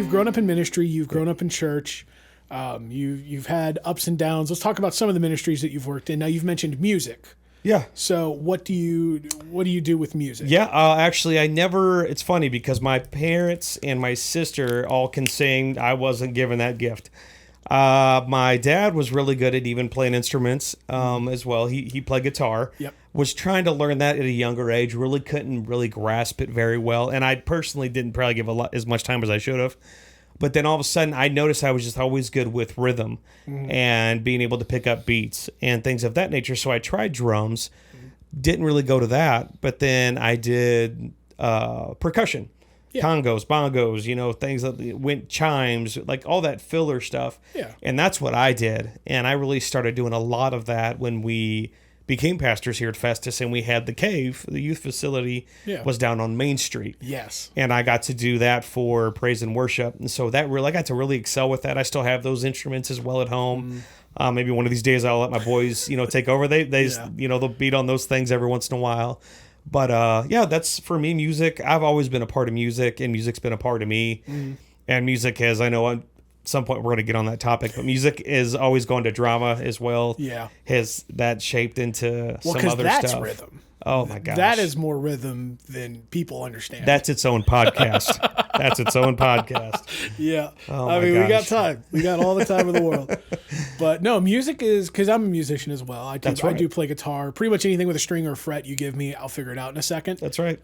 you've grown up in ministry. You've grown up in church. You've had ups and downs. Let's talk about some of the ministries that you've worked in. Now, you've mentioned music. Yeah. So what do you do with music? Yeah, actually, it's funny because my parents and my sister all can sing. I wasn't given that gift. My dad was really good at even playing instruments as well. He played guitar. Yep. Was trying to learn that at a younger age. Really couldn't really grasp it very well. And I personally didn't probably give as much time as I should have. But then all of a sudden, I noticed I was just always good with rhythm and being able to pick up beats and things of that nature. So I tried drums, didn't really go to that. But then I did percussion, congos, bongos, things that went chimes, like all that filler stuff. Yeah. And that's what I did. And I really started doing a lot of that when we became pastors here at Festus, and we had the cave, the youth facility was down on Main Street. Yes. And I got to do that for praise and worship. And so I got to really excel with that. I still have those instruments as well at home. Maybe one of these days I'll let my boys, take over. They they'll beat on those things every once in a while. But that's for me, music. I've always been a part of music, and music's been a part of me. And music has, I know at some point we're going to get on that topic, but music is always going to drama as well. Yeah. Has that shaped into some other that's stuff. Rhythm. Oh my gosh. That is more rhythm than people understand. That's its own podcast. That's its own podcast. Yeah. Oh I my mean, gosh. we got time. We got all the time in the world. But no, music is, because I'm a musician as well. I do play guitar. Pretty much anything with a string or a fret you give me, I'll figure it out in a second. That's right.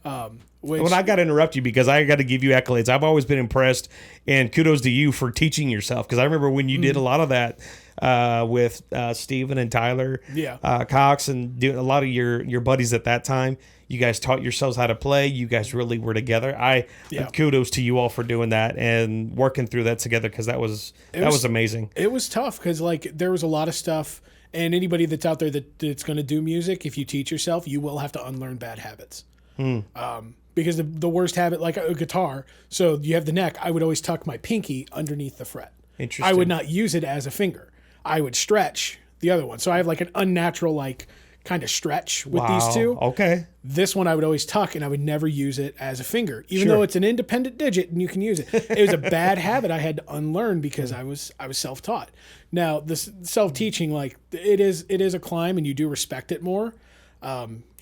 Which, I got to interrupt you because I got to give you accolades. I've always been impressed, and kudos to you for teaching yourself, because I remember when you did a lot of that with Steven and Tyler Cox, and doing a lot of your buddies at that time. You guys taught yourselves how to play. You guys really were together. Kudos to you all for doing that and working through that together, because that was amazing. It was tough because there was a lot of stuff, and anybody that's out there that's going to do music, if you teach yourself, you will have to unlearn bad habits. Because the worst habit, like a guitar, so you have the neck, I would always tuck my pinky underneath the fret. Interesting. I would not use it as a finger. I would stretch the other one. So I have like an unnatural kind of stretch with these two. Okay. This one I would always tuck, and I would never use it as a finger, even though it's an independent digit and you can use it. It was a bad habit I had to unlearn because I was self-taught. Now, this self-teaching, it is a climb, and you do respect it more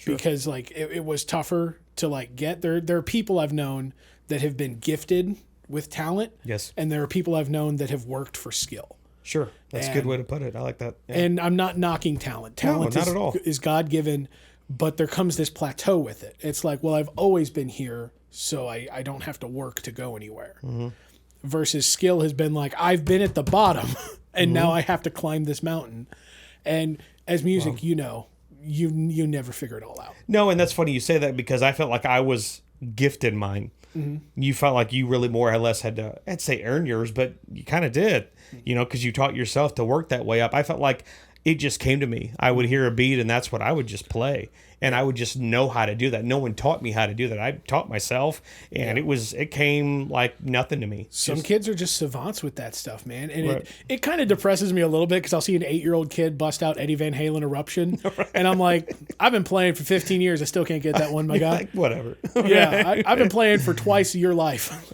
because it was tougher to get. There are people I've known that have been gifted with talent. Yes. And there are people I've known that have worked for skill. Sure. That's a good way to put it. I like that. Yeah. And I'm not knocking talent. Talent not at all. is God-given, but there comes this plateau with it. It's like, well, I've always been here, so I don't have to work to go anywhere. Versus skill has been I've been at the bottom, and now I have to climb this mountain. And as music, you never figure it all out. No, and that's funny you say that, because I felt like I was gifted mine. You felt like you really more or less had to, I'd say, earn yours, but you kind of did, because you taught yourself to work that way up. I felt like it just came to me. I would hear a beat, and that's what I would just play. And I would just know how to do that. No one taught me how to do that. I taught myself, and it came like nothing to me. Some kids are just savants with that stuff, man. And it kind of depresses me a little bit, because I'll see an 8-year-old kid bust out Eddie Van Halen Eruption. And I'm like, I've been playing for 15 years. I still can't get that one, my guy. Whatever. Yeah, I've been playing for twice your life.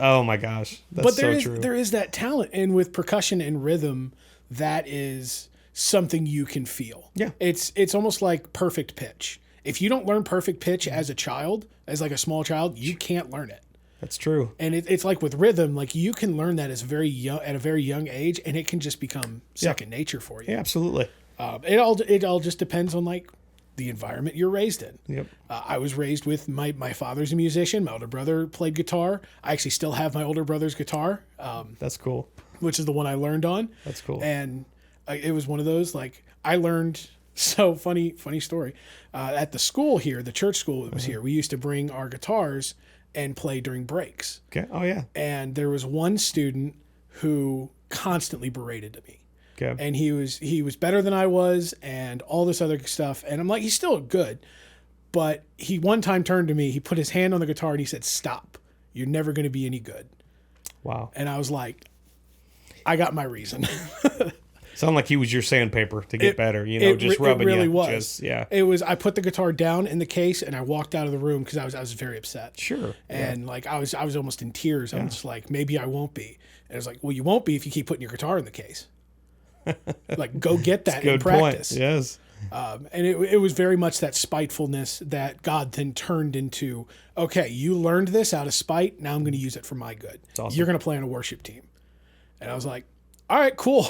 Oh my gosh. That's so true. There is that talent. And with percussion and rhythm, that is something you can feel. Yeah. It's almost like perfect pitch. If you don't learn perfect pitch as a child, as a small child, you can't learn it. That's true. And it's like with rhythm, you can learn that at a very young age, and it can just become second nature for you. Yeah, absolutely. It all just depends on the environment you're raised in. Yep. I was raised with my father's a musician. My older brother played guitar. I actually still have my older brother's guitar. That's cool. Which is the one I learned on. That's cool. And it was one of those, I learned, so funny story. At the school here, the church school that was here, we used to bring our guitars and play during breaks. Okay. Oh, yeah. And there was one student who constantly berated me. Okay. And he was better than I was, and all this other stuff. And I'm like, he's still good. But he one time turned to me, he put his hand on the guitar, and he said, "Stop. You're never going to be any good." Wow. And I was like, I got my reason. Sound like he was your sandpaper to get better, just rubbing it really you. was. It was. I put the guitar down in the case and I walked out of the room because I was very upset. Sure. And like I was almost in tears. I'm just like, maybe I won't be. And I was like, well, you won't be if you keep putting your guitar in the case. Like, go get that in practice. Point. Yes. And it was very much that spitefulness that God then turned into, okay, you learned this out of spite. Now I'm going to use it for my good. Awesome. You're going to play on a worship team. And I was like, all right, cool.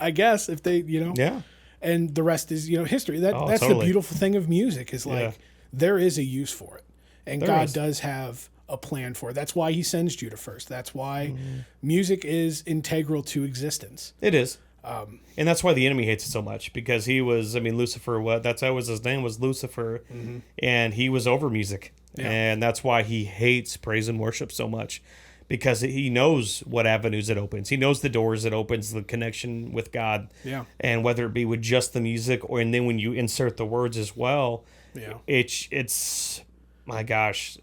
I guess if they, Yeah. And the rest is, history. That's totally. the beautiful thing of music is like, there is a use for it. And God does have a plan for it. That's why he sends Judah first. That's why music is integral to existence. It is. And that's why the enemy hates it so much, because he was, Lucifer, that was his name, was Lucifer, and he was over music. Yeah. And that's why he hates praise and worship so much, because he knows what avenues it opens. He knows the doors it opens, the connection with God. Yeah. And whether it be with just the music and then when you insert the words as well, it's my gosh,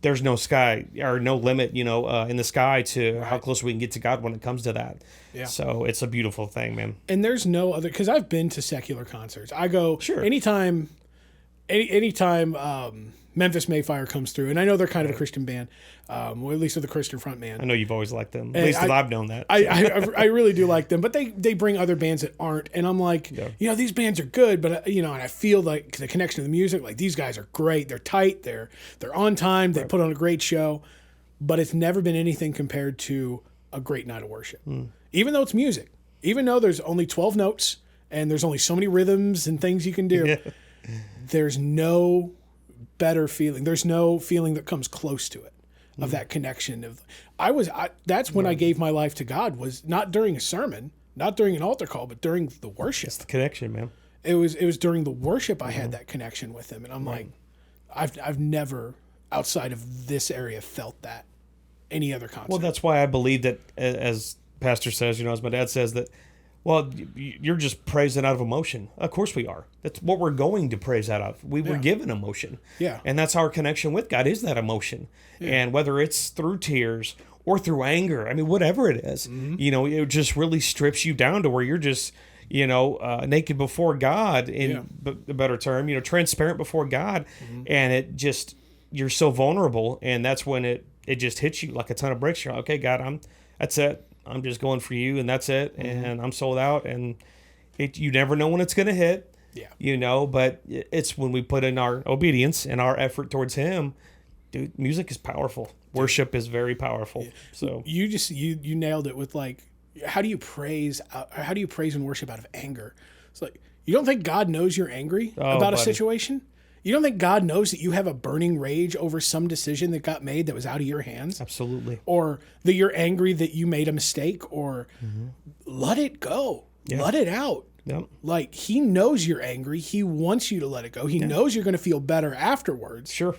there's no sky or no limit, in the sky to how close we can get to God when it comes to that. Yeah. So it's a beautiful thing, man. And there's no other, because I've been to secular concerts. I go anytime Memphis Mayfire comes through, and I know they're kind of a Christian band, or at least with a Christian front man. I know you've always liked them. At least I've known that. I really do like them, but they bring other bands that aren't, and I'm like, these bands are good, but and I feel like the connection to the music, like these guys are great. They're tight. They're on time. They put on a great show, but it's never been anything compared to a great night of worship. Even though it's music, even though there's only 12 notes and there's only so many rhythms and things you can do, there's no better feeling. There's no feeling that comes close to it of that connection. That's when I gave my life to God, was not during a sermon, not during an altar call, but during the worship. It's the connection, man. It was during the worship I had that connection with him. And I'm like, I've never outside of this area felt that any other concert. Well, that's why I believe that, as Pastor says, as my dad says, that, well, you're just praising out of emotion. Of course we are. That's what we're going to praise out of. We were given emotion. Yeah. And that's our connection with God, is that emotion. Yeah. And whether it's through tears or through anger, whatever it is, it just really strips you down to where you're just, naked before God, in a better term, transparent before God. And it just, you're so vulnerable. And that's when it just hits you like a ton of bricks. You're like, okay, God, that's it. I'm just going for you, and that's it. And I'm sold out. And you never know when it's going to hit. Yeah. But it's when we put in our obedience and our effort towards him. Dude, music is powerful. Worship is very powerful. So you nailed it with like, how do you praise and worship out of anger? It's like, you don't think God knows you're angry about a situation? You don't think God knows that you have a burning rage over some decision that got made that was out of your hands? Absolutely. Or that you're angry that you made a mistake, or let it go. Yeah. Let it out. Yep. Like, he knows you're angry. He wants you to let it go. He knows you're going to feel better afterwards. Sure.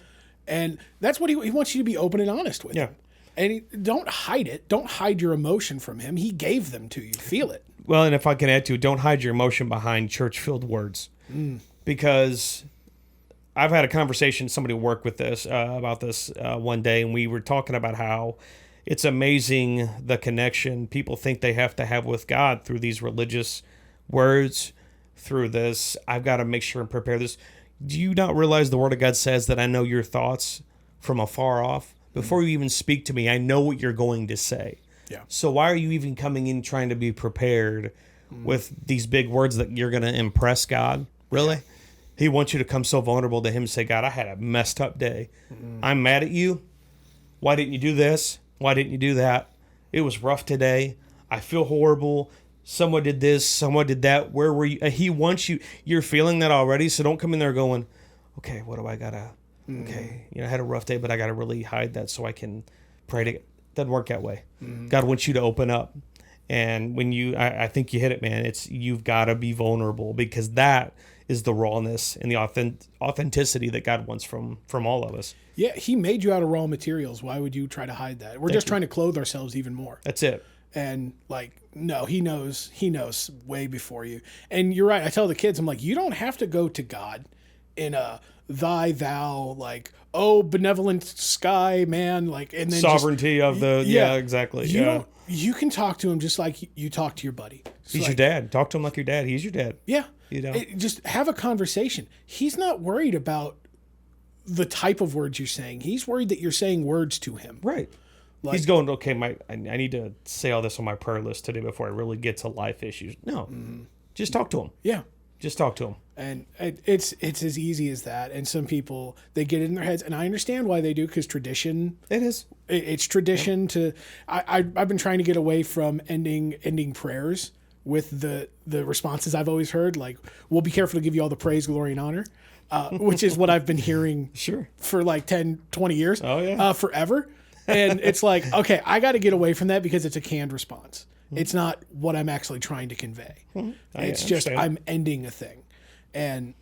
And that's what he wants you to be open and honest with him. And don't hide it. Don't hide your emotion from him. He gave them to you. Feel it. Well, and if I can add to it, don't hide your emotion behind church-filled words. Because I've had a conversation, somebody worked with this, about this one day, and we were talking about how it's amazing the connection people think they have to have with God through these religious words, through this, I've got to make sure and prepare this. Do you not realize the Word of God says that I know your thoughts from afar off? Before you even speak to me, I know what you're going to say. Yeah. So why are you even coming in trying to be prepared with these big words that you're going to impress God? Really? Yeah. He wants you to come so vulnerable to him and say, God, I had a messed up day. I'm mad at you. Why didn't you do this? Why didn't you do that? It was rough today. I feel horrible. Someone did this. Someone did that. Where were you? He wants you. You're feeling that already. So don't come in there going, okay, what do I got to, okay, I had a rough day, but I got to really hide that so I can pray to, it doesn't work that way. God wants you to open up. And when I think you hit it, man, you've got to be vulnerable, because that is the rawness and the authenticity that God wants from all of us. Yeah, he made you out of raw materials. Why would you try to hide that? We're just trying to clothe ourselves even more. That's it. And no, he knows way before you. And you're right. I tell the kids, I'm like, you don't have to go to God in a thy, thou, like, oh, benevolent sky, man, like, and then sovereignty of the, exactly. You can talk to him just like you talk to your buddy. It's He's like, your dad. Talk to him like your dad. He's your dad. Yeah. You know, just have a conversation. He's not worried about the type of words you're saying. He's worried that you're saying words to him. Right. Like, he's going, okay, I need to say all this on my prayer list today before I really get to life issues. No, just talk to him. Yeah. Just talk to him. And it's as easy as that. And some people, they get it in their heads, and I understand why they do, because tradition. It is. It's tradition to. I've been trying to get away from ending prayers with the responses I've always heard, like, "We'll be careful to give you all the praise, glory, and honor," which is what I've been hearing for like 10, 20 years. Oh yeah, forever. And it's like, okay, I got to get away from that because it's a canned response. It's not what I'm actually trying to convey. It's just I'm ending a thing, and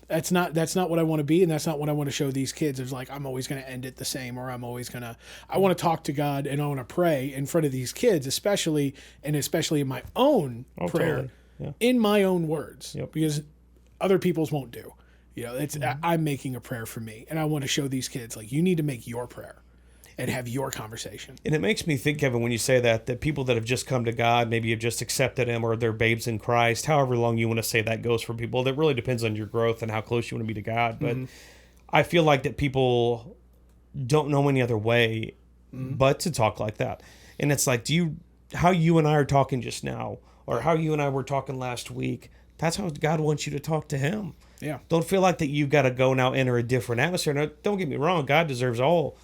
that's not what I want to be, and that's not what I want to show these kids. It's like I'm always going to end it the same, or I want to talk to God and I want to pray in front of these kids, especially in my own prayer, in my own words, because other people's won't do. It's I'm making a prayer for me, and I want to show these kids, like, you need to make your prayer and have your conversation. And it makes me think, Kevin, when you say that people that have just come to God, maybe have just accepted him, or they're babes in Christ, however long you want to say that goes for people, that really depends on your growth and how close you want to be to God. But I feel like that people don't know any other way but to talk like that. And it's like, how you and I are talking just now, or how you and I were talking last week, that's how God wants you to talk to him. Yeah. Don't feel like that you've got to go now enter a different atmosphere. Now, don't get me wrong, God deserves all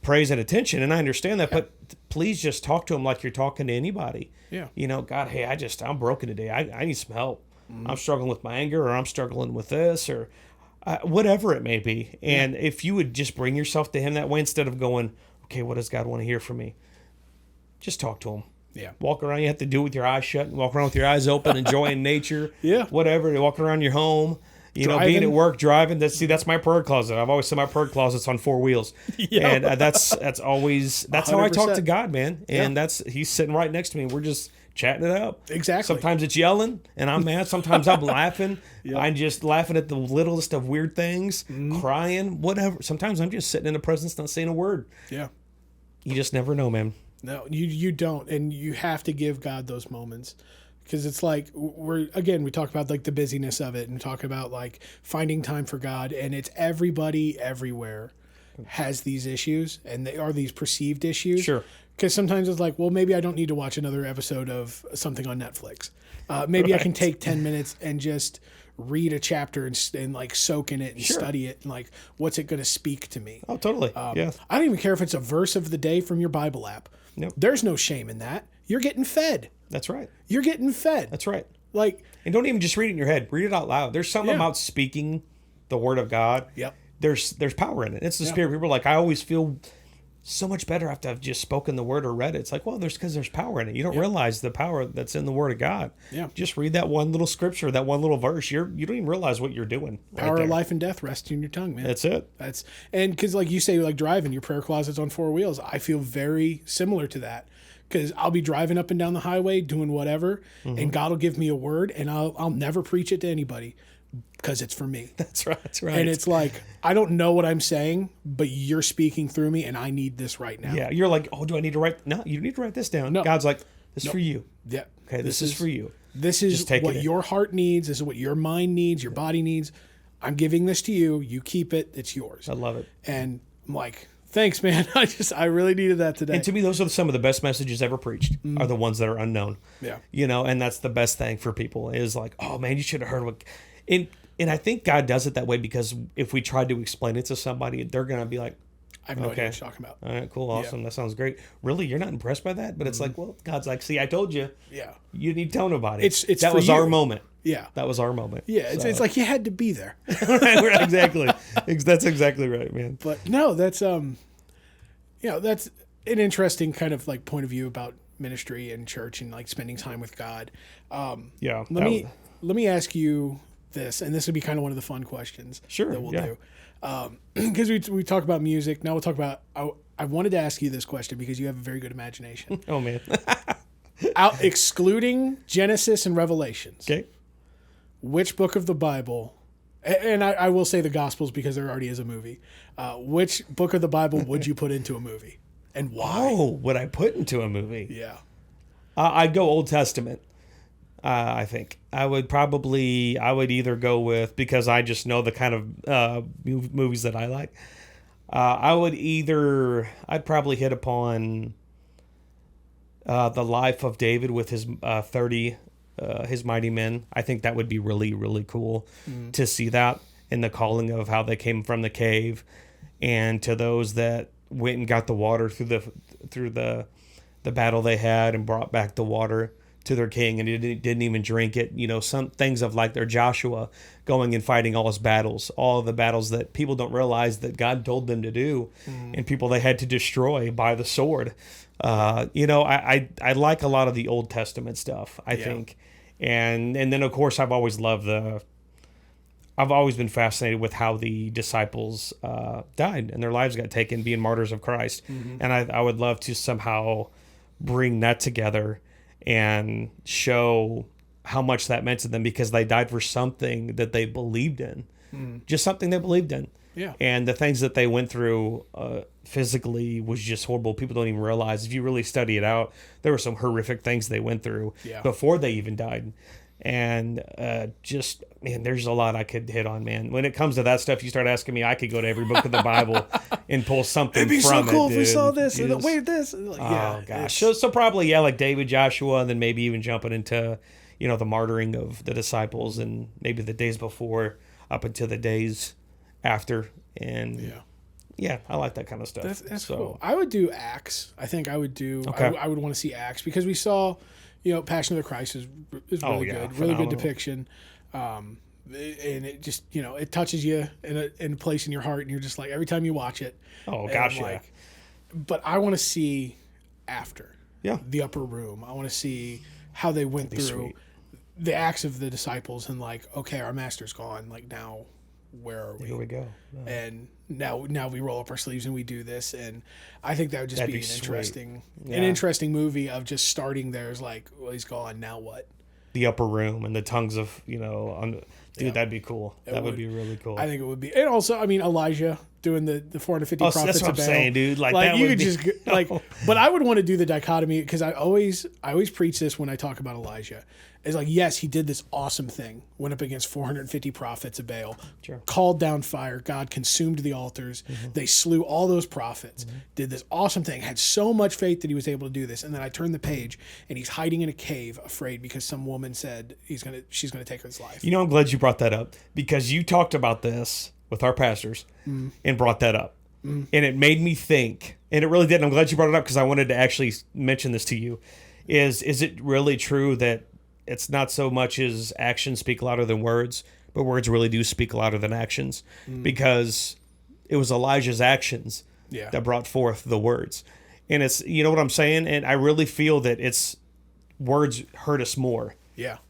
praise and attention, and I understand that, but please just talk to him like you're talking to anybody. God, hey, I'm broken today. I need some help. I'm struggling with my anger, or I'm struggling with this, or whatever it may be. And if you would just bring yourself to him that way, instead of going, okay, what does God want to hear from me? Just talk to him. Walk around. You have to do it with your eyes shut, and walk around with your eyes open, enjoying nature. Whatever. Walking around your home. Being at work, driving. That's my prayer closet. I've always said my prayer closet's on 4 wheels, and that's always how I talk to God, man. And he's sitting right next to me. And we're just chatting it up. Exactly. Sometimes it's yelling, and I'm mad. Sometimes I'm laughing. I'm just laughing at the littlest of weird things, crying, whatever. Sometimes I'm just sitting in the presence, not saying a word. Yeah. You just never know, man. No, you don't, and you have to give God those moments. Because it's like, we talk about like the busyness of it, and talk about like finding time for God, and it's everybody everywhere has these issues, and they are these perceived issues. Sure. Because sometimes it's like, well, maybe I don't need to watch another episode of something on Netflix. Maybe I can take 10 minutes and just read a chapter and like soak in it and study it, and like, what's it going to speak to me? Oh, totally. I don't even care if it's a verse of the day from your Bible app. No. There's no shame in that. You're getting fed. That's right. You're getting fed. That's right. Like, and don't even just read it in your head. Read it out loud. There's something about speaking the word of God. Yep. There's power in it. It's the Spirit. People are like, I always feel so much better after I've just spoken the word or read it. It's like, well, because there's power in it. You don't realize the power that's in the word of God. Yeah. Just read that one little scripture, that one little verse. You don't even realize what you're doing. Power of life and death rests in your tongue, man. That's it. And because like you say, like driving, your prayer closet's on 4 wheels. I feel very similar to that. Because I'll be driving up and down the highway doing whatever, and God will give me a word, and I'll never preach it to anybody because it's for me. That's right. That's right. And it's like, I don't know what I'm saying, but you're speaking through me, and I need this right now. Yeah, you're like, oh, do I need to write? No, you need to write this down. No. God's like, this is for you. Yeah. Okay, this is for you. This is what your heart needs. This is what your mind needs, your body needs. I'm giving this to you. You keep it. It's yours. I love it. And I'm like, thanks, man. I really needed that today. And to me, those are some of the best messages ever preached, are the ones that are unknown. Yeah. And that's the best thing for people is like, oh man, you should have heard what. And I think God does it that way because if we tried to explain it to somebody, they're going to be like, I have no idea what you're talking about. All right, cool, awesome. That sounds great. Really? You're not impressed by that? But it's like, well, God's like, see, I told you. Yeah. You need to tell nobody. That was our moment. Yeah. That was our moment. Yeah. It's like you had to be there. Exactly. That's exactly right, man. But no, that's that's an interesting kind of like point of view about ministry and church and like spending time with God. Let me ask you this, and this would be kind of one of the fun questions that we'll do. Because we talk about music. Now we'll talk about, I wanted to ask you this question because you have a very good imagination. Oh man. Excluding Genesis and Revelations. Okay. Which book of the Bible And I will say the Gospels because there already is a movie. Which book of the Bible would you put into a movie, and why? Oh, would I put into a movie? Yeah. I'd go Old Testament. I think I would either go with, because I just know the kind of movies that I like. I'd probably hit upon the life of David with his 30 his mighty men. I think that would be really, really cool to see that, and the calling of how they came from the cave, and to those that went and got the water through the battle they had and brought back the water to their king, and he didn't even drink it. You know, some things of like their Joshua going and fighting all his battles, all of the battles that people don't realize that God told them to do, and people they had to destroy by the sword. I like a lot of the Old Testament stuff, I think. And then of course I've always been fascinated with how the disciples died and their lives got taken, being martyrs of Christ. And I would love to somehow bring that together and show how much that meant to them, because they died for something that they believed in, just something they believed in. Yeah. And the things that they went through physically was just horrible. People don't even realize, if you really study it out, there were some horrific things they went through before they even died. And there's a lot I could hit on, man. When it comes to that stuff, you start asking me, I could go to every book of the Bible and pull something from it. It'd be so cool if we dude. saw this. Wait, this. Oh, gosh. So probably, like David, Joshua, and then maybe even jumping into, the martyring of the disciples, and maybe the days before up until the days after. And I like that kind of stuff. That's cool. I would do Acts. I think I would do. Okay. I would want to see Acts, because we saw, Passion of the Christ is really good, really good depiction. And it just, it touches you in a place in your heart, and you're just like, every time you watch it. Oh gosh, But I want to see after. Yeah. The upper room. I want to see how they went through the acts of the disciples, and like, okay, our master's gone. Like, now, where are we? Here we go. Oh. And now we roll up our sleeves and we do this. And I think that would just be an interesting movie of just starting there. Is like, well, he's gone. Now what? The upper room and the tongues of, that'd be cool. That would be really cool. I think it would be. And also, I mean, Elijah doing the 450 prophets that's what of Baal. I'm saying, dude. Like you would could just but I would want to do the dichotomy, because I always preach this when I talk about Elijah. It's like, yes, he did this awesome thing, went up against 450 prophets of Baal, called down fire, God consumed the altars, they slew all those prophets, did this awesome thing, had so much faith that he was able to do this, and then I turn the page and he's hiding in a cave, afraid because some woman said she's gonna take his life. I'm glad you brought that up, because you talked about this with our pastors and brought that up. And it made me think, and it really did. And I'm glad you brought it up, because I wanted to actually mention this to you. Is it really true that it's not so much as actions speak louder than words, but words really do speak louder than actions? Because it was Elijah's actions that brought forth the words. And it's, you know what I'm saying? And I really feel that it's words hurt us more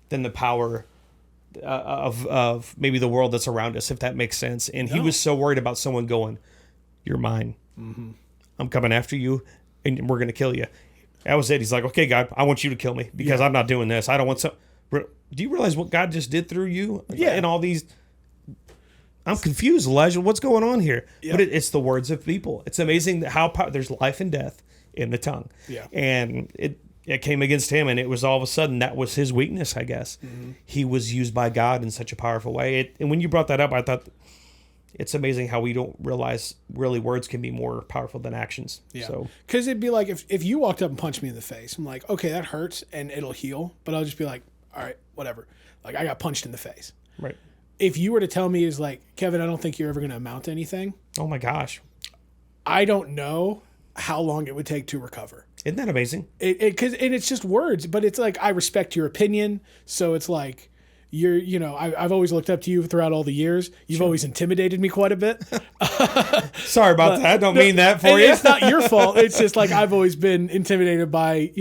than the power of maybe the world that's around us, if that makes sense. And he was so worried about someone going, "You're mine. I'm coming after you, and we're going to kill you." That was it. He's like, "Okay, God, I want you to kill me, because I'm not doing this. I don't want some." Do you realize what God just did through you? Yeah. And all these. I'm confused, Elijah. What's going on here? Yeah. But it's the words of people. It's amazing how there's life and death in the tongue. Yeah. And it came against him, and it was all of a sudden that was his weakness, I guess. He was used by God in such a powerful way. And when you brought that up, I thought, it's amazing how we don't realize really words can be more powerful than actions. Yeah. So, because it'd be like if you walked up and punched me in the face, I'm like, okay, that hurts and it'll heal, but I'll just be like, all right, whatever. Like, I got punched in the face. Right. If you were to tell me, is like, Kevin, I don't think you're ever going to amount to anything. Oh my gosh. I don't know how long it would take to recover. Isn't that amazing? Because it's just words, but it's like, I respect your opinion. So it's like, I've always looked up to you throughout all the years. You've always intimidated me quite a bit. Sorry about that. I don't mean that for you. It's not your fault. It's just like, I've always been intimidated by,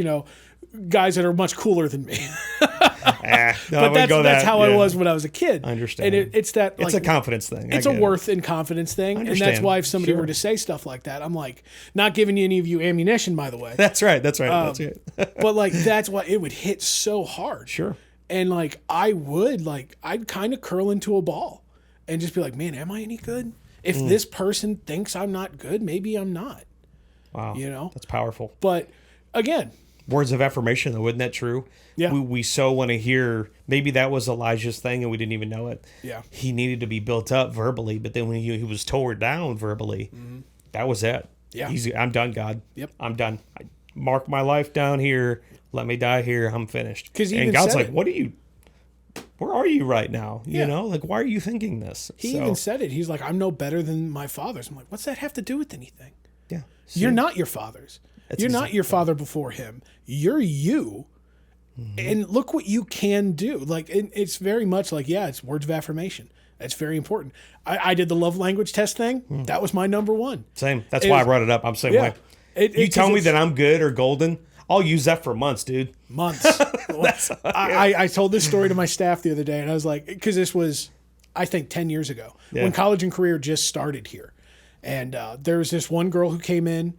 guys that are much cooler than me. But that's how I was when I was a kid. I understand. And it's a confidence thing. It's a worth and confidence thing. And that's why if somebody were to say stuff like that, I'm like, not giving any of you ammunition, by the way. That's right. That's but like, that's why it would hit so hard. Sure. And like, I'd kind of curl into a ball. and just be like, man, am I any good? If this person thinks I'm not good, maybe I'm not. Wow. You know? That's powerful. But again, words of affirmation, though, isn't that true? Yeah. We so want to hear, maybe that was Elijah's thing and we didn't even know it. Yeah. He needed to be built up verbally, but then when he was torn down verbally, that was it. Yeah. I'm done, God. Yep. I'm done. I mark my life down here. Let me die here. I'm finished. 'Cause he and even God's said like, it. where are you right now? Yeah. You know, like, why are you thinking this? He even said it. He's like, I'm no better than my fathers. I'm like, what's that have to do with anything? yeah. You're not your fathers. You're not your father before him. You're you. And look what you can do. Like, it's very much like, yeah, it's words of affirmation. That's very important. I did the love language test thing. That was my number one. Same. That's why I brought it up. I'm saying, Yeah. you tell me that I'm good or golden, I'll use that for months, dude. Months. I told this story to my staff the other day, and I was like, because this was, I think, 10 years ago when college and career just started here. And there was this one girl who came in.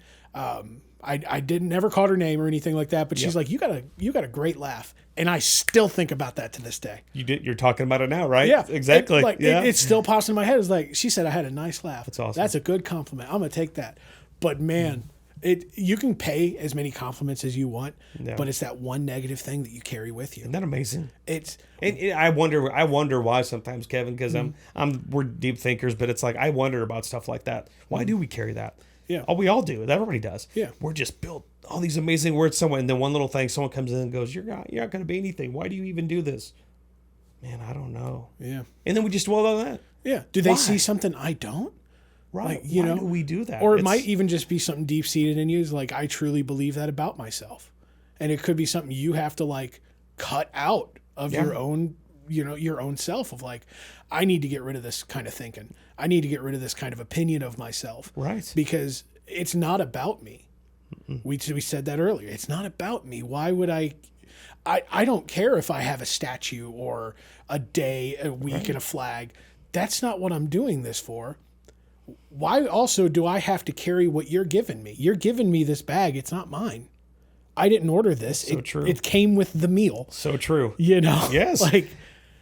I never caught her name or anything like that, but she's like, you got a great laugh. And I still think about that to this day. You're talking about it now, right? Yeah. Exactly. It still pops in my head. It's like, she said I had a nice laugh. That's awesome. That's a good compliment. I'm going to take that. But man, you can pay as many compliments as you want, but it's that one negative thing that you carry with you. Isn't that amazing? I wonder why sometimes, Kevin, because we're deep thinkers, but it's like, I wonder about stuff like that. Why do we carry that? Yeah. Oh, we all do. Everybody does. Yeah. We're just built all these amazing words somewhere, and then one little thing, someone comes in and goes, you're not going to be anything. Why do you even do this? Man, I don't know. Yeah. And then we just dwell on that. Yeah. Do they see something I don't? Right. Like, why do we do that? Or it might even just be something deep seated in you. Is like, I truly believe that about myself. And it could be something you have to like cut out of your own, your own self of like, I need to get rid of this kind of thinking. I need to get rid of this kind of opinion of myself. Right. Because it's not about me. We said that earlier. It's not about me. Why would I don't care if I have a statue or a day, a week, and a flag. That's not what I'm doing this for. Why also do I have to carry what you're giving me? You're giving me this bag. It's not mine. I didn't order this. So true. It came with the meal. So true. Yes. Like,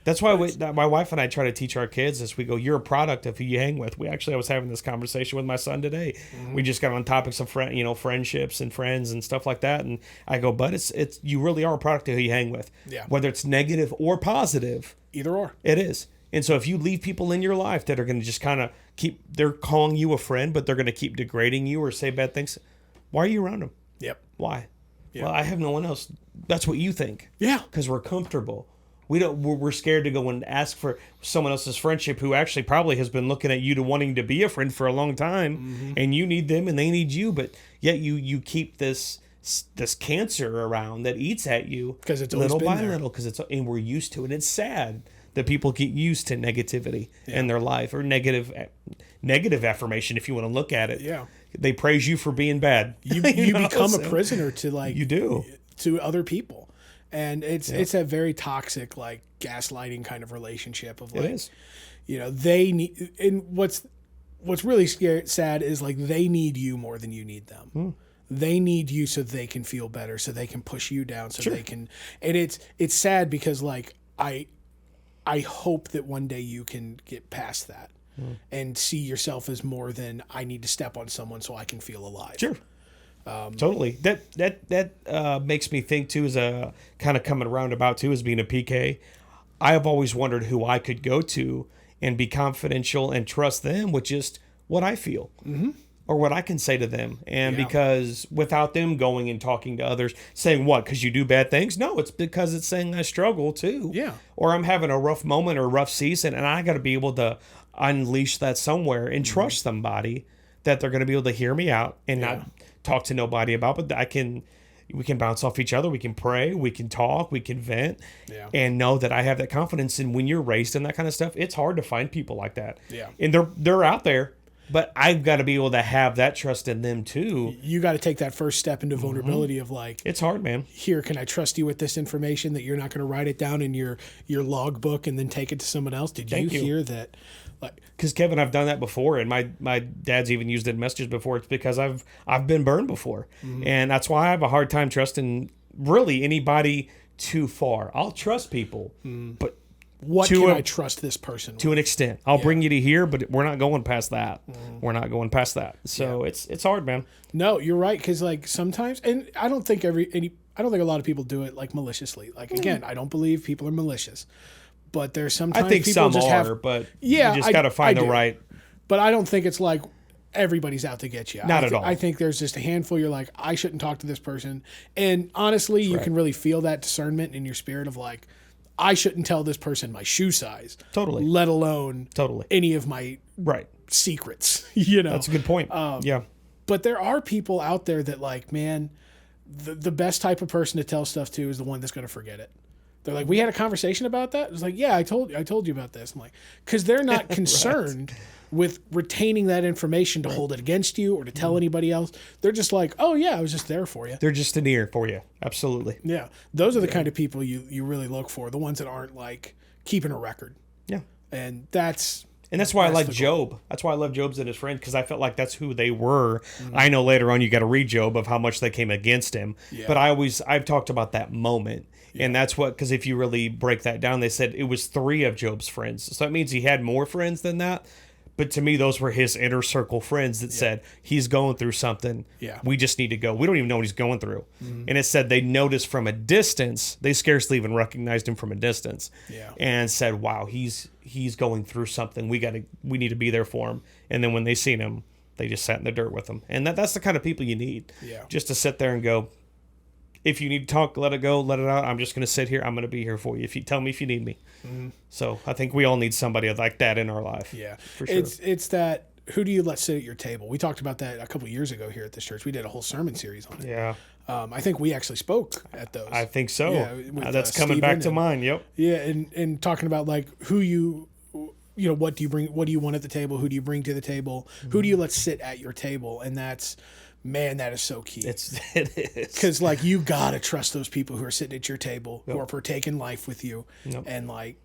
that's why my wife and I try to teach our kids this. We go, you're a product of who you hang with. I was having this conversation with my son today. Mm-hmm. We just got on topics of friendships and friends and stuff like that. And I go, but it's you really are a product of who you hang with. Yeah. Whether it's negative or positive. Either or. It is. And so if you leave people in your life that are going to just kind of they're calling you a friend, but they're going to keep degrading you or say bad things, why are you around them? Yep. Why? Yep. Well, I have no one else. That's what you think. Yeah. Because we're comfortable. We're scared to go and ask for someone else's friendship who actually probably has been looking at you to wanting to be a friend for a long time, and you need them and they need you, but yet you keep this cancer around that eats at you because it's little by there. little, and we're used to it. It's sad that people get used to negativity in their life, or negative affirmation, if you want to look at it. Yeah, they praise you for being bad. You become a prisoner to you do to other people. And it's a very toxic, like gaslighting kind of relationship of like, it is. They need, and what's really sad is like they need you more than you need them. They need you so they can feel better, so they can push you down, so they can. And it's sad because like I hope that one day you can get past that and see yourself as more than I need to step on someone so I can feel alive. Sure. Totally. That makes me think too, as a kind of coming around about too, as being a PK. I have always wondered who I could go to and be confidential and trust them with just what I feel or what I can say to them. And because without them going and talking to others, saying what? Because you do bad things? No, it's because it's saying I struggle too. Yeah. Or I'm having a rough moment or a rough season, and I got to be able to unleash that somewhere and trust somebody that they're going to be able to hear me out and not talk to nobody about, but we can bounce off each other. We can pray, we can talk, we can vent, and know that I have that confidence. And when you're raised in that kind of stuff, it's hard to find people like that. Yeah. And they're out there, but I've got to be able to have that trust in them too. You got to take that first step into vulnerability of like, it's hard, man. Here, can I trust you with this information that you're not going to write it down in your logbook and then take it to someone else? Did you hear that? Because Kevin, I've done that before, and my dad's even used it in messages before. It's because I've been burned before, and that's why I have a hard time trusting really anybody too far. I'll trust people, but what can I trust this person with? To an extent. I'll bring you to here, but we're not going past that. We're not going past that. So it's hard, man. No, you're right. Because like sometimes, and I don't think I don't think a lot of people do it like maliciously. Like again, I don't believe people are malicious, but there's sometimes I think people some just are, but you just got to find the right. But I don't think it's like everybody's out to get you. Not at all. I think there's just a handful. You're like, I shouldn't talk to this person, and honestly, you can really feel that discernment in your spirit of like, I shouldn't tell this person my shoe size, totally, let alone any of my secrets. You know, that's a good point. Yeah, but there are people out there that like, man, the best type of person to tell stuff to is the one that's going to forget it. They're like, we had a conversation about that. It's like, yeah, I told you about this. I'm like, because they're not concerned with retaining that information to hold it against you or to tell anybody else. They're just like, oh yeah, I was just there for you. They're just an ear for you. Absolutely. Yeah. Those are the kind of people you really look for. The ones that aren't like keeping a record. Yeah. And that's why I like Job. That's why I love Job's and his friend, because I felt like that's who they were. I know later on you got to read Job of how much they came against him. Yeah. But I've talked about that moment. Yeah. And that's what, because if you really break that down, they said it was 3 of Job's friends. So that means he had more friends than that. But to me, those were his inner circle friends that said, he's going through something. Yeah. We just need to go. We don't even know what he's going through. And it said they noticed from a distance, they scarcely even recognized him from a distance. Yeah. And said, wow, he's going through something. We need to be there for him. And then when they seen him, they just sat in the dirt with him. And that's the kind of people you need. Yeah. Just to sit there and go, if you need to talk, let it go, let it out. I'm just going to sit here. I'm going to be here for you. If you tell me if you need me. So I think we all need somebody like that in our life. Yeah, for sure. It's that, who do you let sit at your table? We talked about that a couple of years ago here at this church. We did a whole sermon series on it. Yeah. I think we actually spoke at those. I think so. Yeah, that's coming back to mind. Yep. Yeah, and talking about like who you know, what do you bring? What do you want at the table? Who do you bring to the table? Who do you let sit at your table? And that's. Man, that is so key. It is. Because, like, you got to trust those people who are sitting at your table, who are partaking life with you. And, like,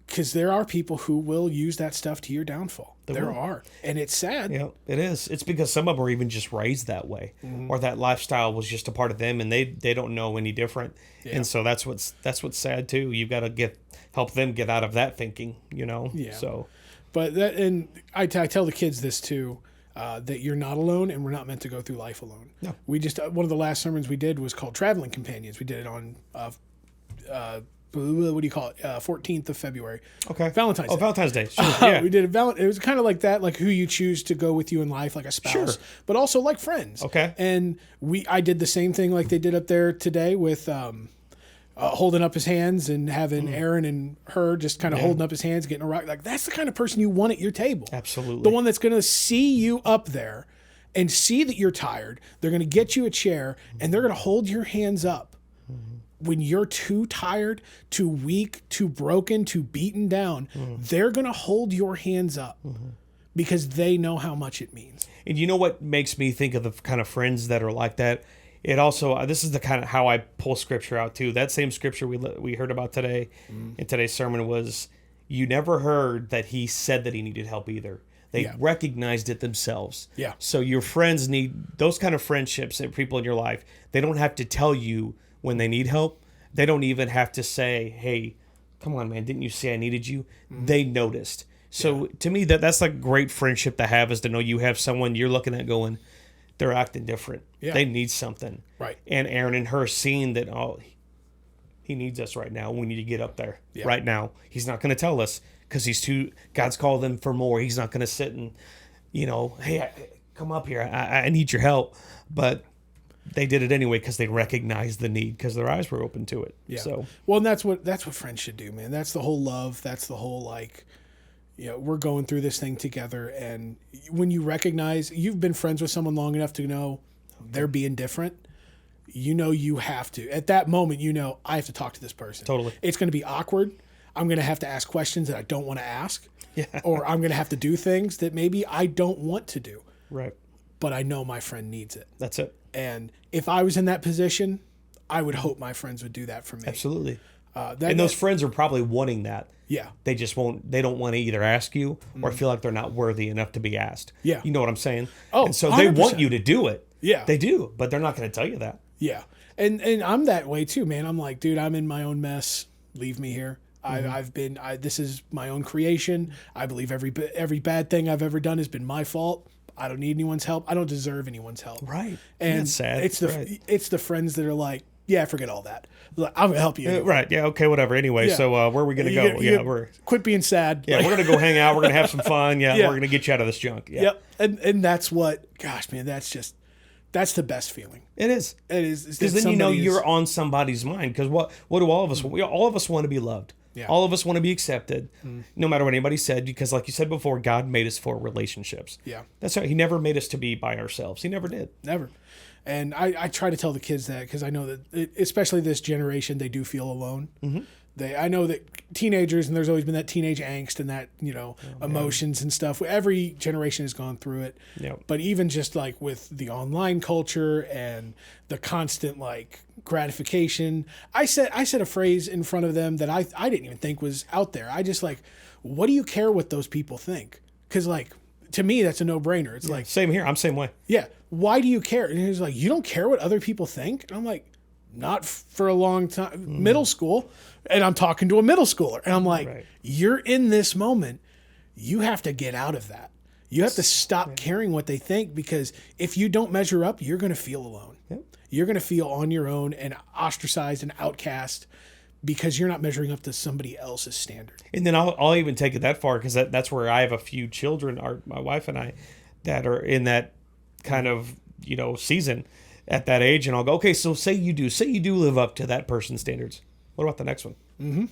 because there are people who will use that stuff to your downfall. There are. And it's sad. Yeah, it is. It's because some of them are even just raised that way. Or that lifestyle was just a part of them, and they don't know any different. Yeah. And so that's what's sad, too. You've got to help them get out of that thinking, you know? Yeah. So. But that, and I tell the kids this, too. That you're not alone, and we're not meant to go through life alone. No. We just one of the last sermons we did was called Traveling Companions. We did it on what do you call it? 14th of February. Okay. Valentine's Day. Oh, Valentine's Day. Sure. Yeah. We did it was kind of like that, like who you choose to go with you in life, like a spouse, but also like friends. Okay. And I did the same thing like they did up there today with holding up his hands and having Aaron and her just kind of holding up his hands, getting a rock. Like, that's the kind of person you want at your table. Absolutely. The one that's going to see you up there and see that you're tired. They're going to get you a chair and they're going to hold your hands up. When you're too tired, too weak, too broken, too beaten down, they're going to hold your hands up because they know how much it means. And you know what makes me think of the kind of friends that are like that? It also, this is the kind of how I pull scripture out too. That same scripture we heard about today in today's sermon was, you never heard that he said that he needed help either. They recognized it themselves. Yeah. So your friends need those kind of friendships and people in your life. They don't have to tell you when they need help. They don't even have to say, hey, come on, man, didn't you say I needed you? They noticed. So to me, that's like great friendship to have, is to know you have someone you're looking at going, they're acting different. Yeah. They need something. Right. And Aaron and her seeing that, he needs us right now. We need to get up there right now. He's not going to tell us because God's called him for more. He's not going to sit and, hey, come up here. I need your help. But they did it anyway because they recognized the need because their eyes were open to it. Yeah. So, well, and that's what friends should do, man. That's the whole love. That's the whole we're going through this thing together. And when you recognize you've been friends with someone long enough to know they're being different, you have to. At that moment, I have to talk to this person. Totally. It's going to be awkward. I'm going to have to ask questions that I don't want to ask. Yeah. Or I'm going to have to do things that maybe I don't want to do. Right. But I know my friend needs it. That's it. And if I was in that position, I would hope my friends would do that for me. Absolutely. And those friends are probably wanting that. Yeah. They just won't. They don't want to either ask you or feel like they're not worthy enough to be asked. Yeah. You know what I'm saying? Oh, and so 100%. They want you to do it. Yeah. They do, but they're not going to tell you that. Yeah. And I'm that way too, man. I'm like, dude, I'm in my own mess. Leave me here. This is my own creation. I believe every bad thing I've ever done has been my fault. I don't need anyone's help. I don't deserve anyone's help. Right. And that's sad. It's the friends that are like, yeah, forget all that. Like, I'm gonna help you. Anyway. Right. Yeah. Okay. Whatever. Anyway. Yeah. So where are we gonna go? We're quit being sad. Yeah. Like, we're gonna go hang out. We're gonna have some fun. Yeah. Yeah. We're gonna get you out of this junk. Yeah. Yep. And that's what. Gosh, man, that's the best feeling. It is. It is because then you're on somebody's mind. Because what do all of us want? All of us want to be loved. Yeah. All of us want to be accepted, no matter what anybody said. Because, like you said before, God made us for relationships. Yeah, that's right. He never made us to be by ourselves. He never did. Never. And I try to tell the kids that because I know that, especially this generation, they do feel alone. Mm-hmm. I know that teenagers, and there's always been that teenage angst and that, emotions and stuff. Every generation has gone through it. Yep. But even just like with the online culture and the constant like gratification, I said a phrase in front of them that I didn't even think was out there. I just like, what do you care what those people think? Because like, to me, that's a no-brainer. It's like, same here. I'm same way. Yeah. Why do you care? And he's like, you don't care what other people think? And I'm like, not for a long time. Middle school. And I'm talking to a middle schooler. And I'm like, You're in this moment. You have to get out of that. You have to stop caring what they think, because if you don't measure up, you're going to feel alone. Yep. You're going to feel on your own and ostracized and outcast because you're not measuring up to somebody else's standard. And then I'll even take it that far, because that's where I have a few children, my wife and I, that are in that kind of, season at that age. And I'll go, okay, so say you do live up to that person's standards. What about the next one? Mm-hmm.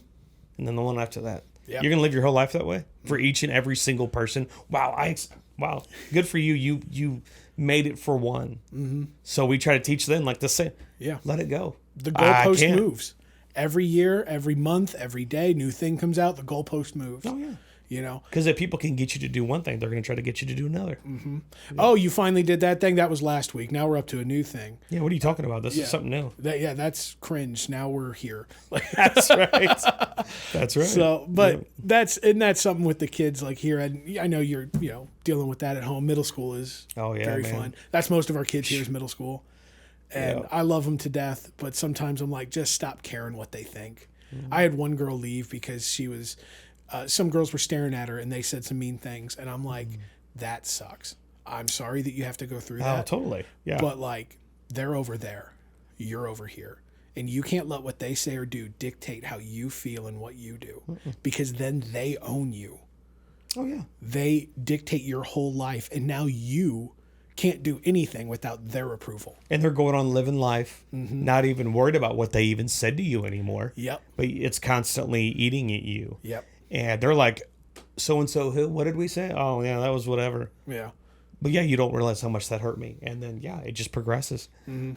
And then the one after that. Yep. You're going to live your whole life that way for each and every single person. Wow. Wow. Good for you. You made it for one. Mm-hmm. So we try to teach them like the same. Yeah. Let it go. The goalpost moves. Every year, every month, every day, new thing comes out, the goalpost moves. Oh, yeah. Because if people can get you to do one thing, they're going to try to get you to do another. Mm-hmm. Yeah. Oh, you finally did that thing? That was last week. Now we're up to a new thing. Yeah, what are you talking about? This is something new. That's cringe. Now we're here. That's right. That's right. So, but that's something with the kids like here. And I know you're, dealing with that at home. Middle school is very fun. That's most of our kids here is middle school. And I love them to death. But sometimes I'm like, just stop caring what they think. Mm-hmm. I had one girl leave because she was... some girls were staring at her and they said some mean things. And I'm like, that sucks. I'm sorry that you have to go through that. Oh, totally. Yeah. But like, they're over there. You're over here. And you can't let what they say or do dictate how you feel and what you do. Because then they own you. Oh, yeah. They dictate your whole life. And now you can't do anything without their approval. And they're going on living life, not even worried about what they even said to you anymore. Yep. But it's constantly eating at you. Yep. And they're like, so-and-so who? What did we say? Oh, yeah, that was whatever. Yeah. But, yeah, you don't realize how much that hurt me. And then, it just progresses. Mm-hmm.